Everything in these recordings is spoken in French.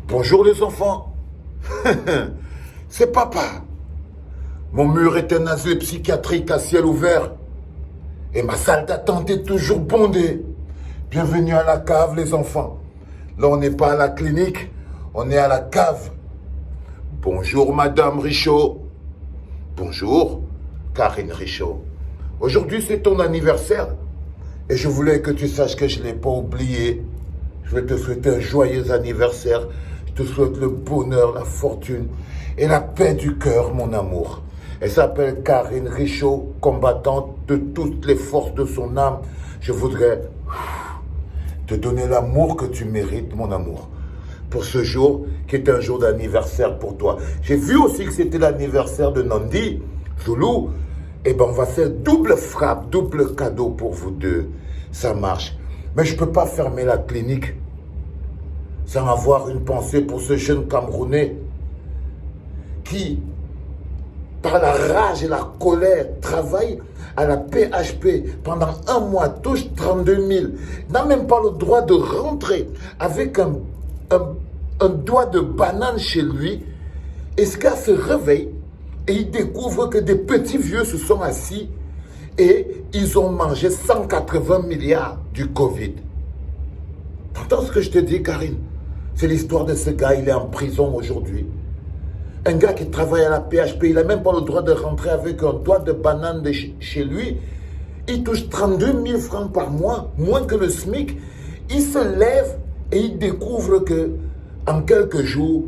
Bonjour les enfants. C'est papa. Mon mur est un asile psychiatrique à ciel ouvert. Et ma salle d'attente est toujours bondée. Bienvenue à la cave les enfants. Là on n'est pas à la clinique, on est à la cave. Bonjour Madame Richaud. Bonjour Karine Richaud. Aujourd'hui c'est ton anniversaire. Et je voulais que tu saches que je ne l'ai pas oublié. Je vais te souhaiter un joyeux anniversaire. Je te souhaite le bonheur, la fortune et la paix du cœur, mon amour. Elle s'appelle Karine Richaud, combattante de toutes les forces de son âme. Je voudrais te donner l'amour que tu mérites, mon amour, pour ce jour qui est un jour d'anniversaire pour toi. J'ai vu aussi que c'était l'anniversaire de Nandi, Zoulou. Eh bien, on va faire double frappe, double cadeau pour vous deux. Ça marche. Mais je ne peux pas fermer la clinique sans avoir une pensée pour ce jeune Camerounais qui, par la rage et la colère, travaille à la PHP pendant un mois, touche 32 000, n'a même pas le droit de rentrer avec un doigt de banane chez lui. Et ce gars se réveille et il découvre que des petits vieux se sont assis et ils ont mangé 180 milliards du Covid. T'entends ce que je te dis, Karine? C'est l'histoire de ce gars, il est en prison aujourd'hui. Un gars qui travaille à la PHP, il n'a même pas le droit de rentrer avec un doigt de banane de chez lui. Il touche 32 000 francs par mois, moins que le SMIC. Il se lève et il découvre que, en quelques jours,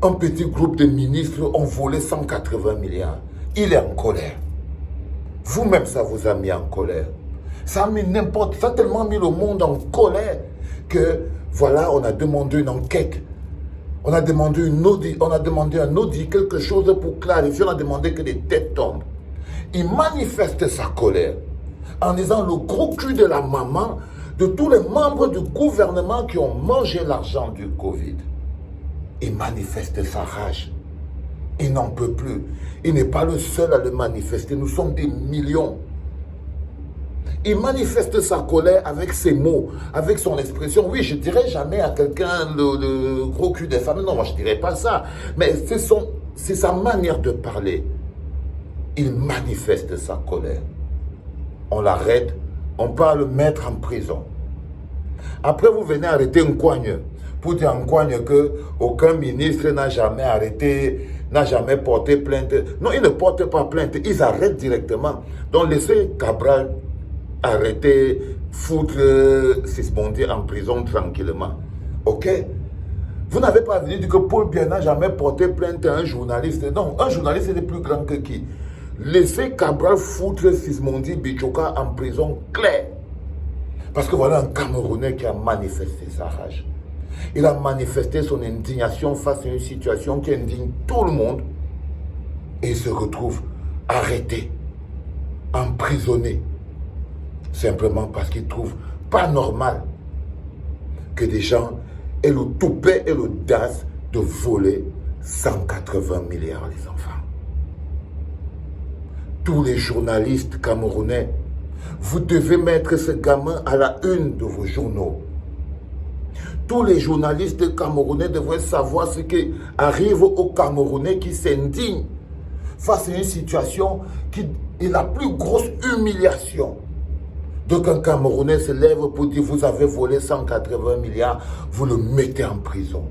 un petit groupe de ministres ont volé 180 milliards. Il est en colère. Vous-même, ça vous a mis en colère. Ça a tellement mis le monde en colère que, voilà, on a demandé une enquête. On a demandé un audit, quelque chose pour clarifier. On a demandé que des têtes tombent. Il manifeste sa colère en disant le gros cul de la maman de tous les membres du gouvernement qui ont mangé l'argent du Covid. Il manifeste sa rage. Il n'en peut plus. Il n'est pas le seul à le manifester. Nous sommes des millions. Il manifeste sa colère avec ses mots, avec son expression. Oui, je ne dirais jamais à quelqu'un le gros cul des femmes. Non, moi je ne dirais pas ça. Mais c'est sa manière de parler. Il manifeste sa colère. On l'arrête, on peut le mettre en prison. Après, vous venez arrêter un coigne. Pour dire en coigne qu'aucun ministre n'a jamais arrêté, n'a jamais porté plainte. Non, ils ne portent pas plainte, ils arrêtent directement. Donc, laissez Cabral arrêter, foutre Sismondi en prison tranquillement. Ok? Vous n'avez pas venu dire que Paul Biya n'a jamais porté plainte à un journaliste. Non, un journaliste est plus grand que qui? Laissez Cabral foutre Sismondi Bichoka en prison clair. Parce que voilà un Camerounais qui a manifesté sa rage. Il a manifesté son indignation face à une situation qui indigne tout le monde. Et il se retrouve arrêté, emprisonné. Simplement parce qu'il ne trouve pas normal que des gens aient le toupet et l'audace de voler 180 milliards, les enfants. Tous les journalistes camerounais, vous devez mettre ce gamin à la une de vos journaux. Tous les journalistes camerounais devraient savoir ce qui arrive aux Camerounais qui s'indignent face à une situation qui est la plus grosse humiliation. Donc un Camerounais se lève pour dire vous avez volé 180 milliards, vous le mettez en prison.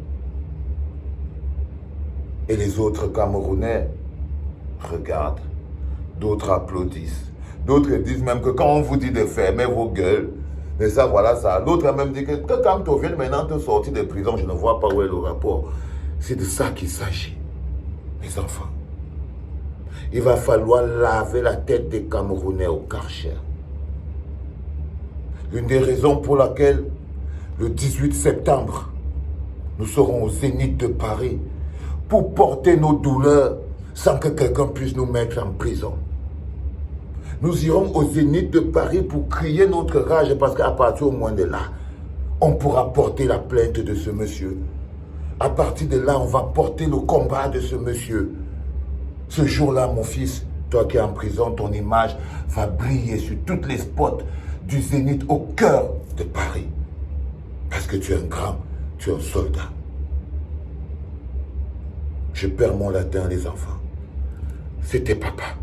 Et les autres Camerounais regardent, d'autres applaudissent. D'autres disent même que quand on vous dit de fermer vos gueules, mais ça, voilà ça. L'autre a même dit que quand tu viens maintenant de sortir de prison, je ne vois pas où est le rapport. C'est de ça qu'il s'agit, mes enfants. Il va falloir laver la tête des Camerounais au Karcher. L'une des raisons pour laquelle, le 18 septembre, nous serons au Zénith de Paris pour porter nos douleurs sans que quelqu'un puisse nous mettre en prison. Nous irons au Zénith de Paris pour crier notre rage parce qu'à partir au moins de là, on pourra porter la plainte de ce monsieur. À partir de là, on va porter le combat de ce monsieur. Ce jour-là, mon fils, toi qui es en prison, ton image va briller sur toutes les spots du Zénith au cœur de Paris. Parce que tu es un grand, tu es un soldat. Je perds mon latin, les enfants. C'était papa.